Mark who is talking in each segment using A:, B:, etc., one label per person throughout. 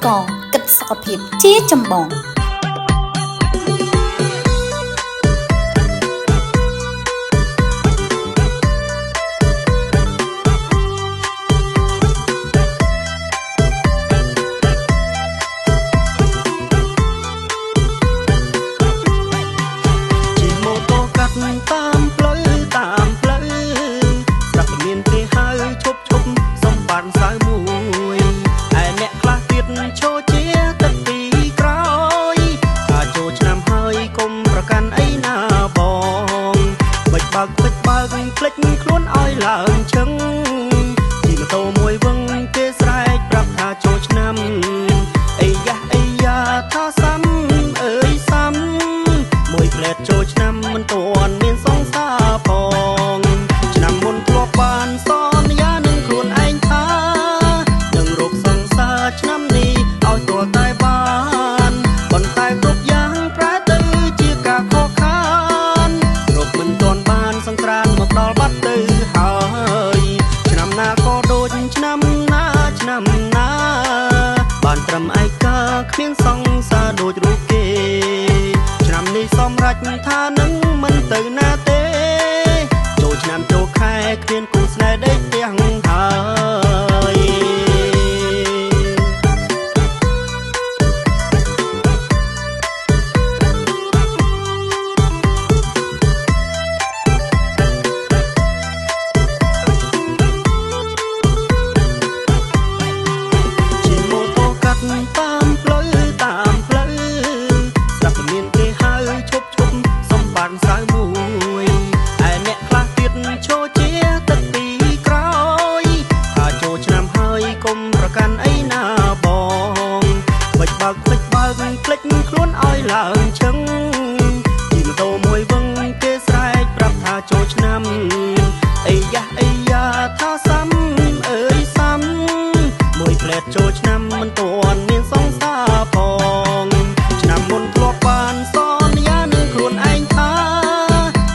A: កគិតសុខភាពជាចម្បង
B: ភ្លេចខ្លួនឲ្យឡើងឈឹងជីម៉ូតូមួយវឹងគេស្រែកប្រាប់ថាចូលឆ្នាំអីយ៉ាថាសាំអើយសាំមួយផ្លែតចូលឆ្នាំមិនទាន់មានសង្សារផងឆ្នាំមុនធ្លាប់បានសន្យានឹងខ្លួនឯងថានឹងរកសង្សារឆ្នាំនេះឲ្យទាល់តែបានប៉ុន្តែគ្រប់យ៉ាងប្រែទៅជាការខកខានរកមិនទាន់បានសង្គ្រាមមកដល់បាត់ទៅហើយឆ្នាំណាក៏ដូចឆ្នាំណាបានត្រឹមឯកាគ្មានសង្សារដូចរូបគេឆ្នាំនេះសម្រេចថានឹងមិនទៅណាទេចូលឆ្នាំចូលខែគ្មានគូស្នេហ៍ដេកទាំងហើយតាមផ្លូវស្រាប់តែមានគេហៅឈប់សំបានសៅមួយឯអ្នកខ្លះទៀតឈរជាទឹកពីក្រោយថាចូលឆ្នាំហើយកុំប្រកាន់អីណាបងបិចបើកភ្លេចខ្លួនឲ្យឡើងឈឹងជីម៉ូតូមួយវឹងគេស្រែកប្រាប់ថាចូលឆ្នាំអីយ៉ាថាសាំអើយសាំមួយផ្លែតចូលឆ្នាំមិនទាន់មានសង្សារផងឆ្នាំមុនធ្លាប់បានសន្យានឹងខ្លួនឯងថា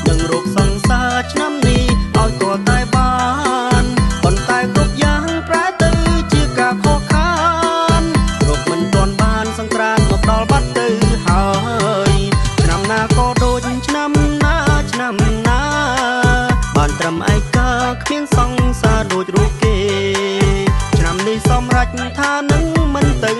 B: នឹងរកសង្សារឆ្នាំនេះឲ្យទាល់តែបានប៉ុន្តែគ្រប់យ៉ាងប្រែទៅជាការខកខានរកមិនទាន់បានសង្គ្រាមមកដល់បាត់ទៅហើយឆ្នាំណាក៏ដូចឆ្នាំណាបានត្រឹមឯកាគ្មានសង្សារដូចរូបគេឆ្នាំនេះសម្រេចថានឹងមិនទៅ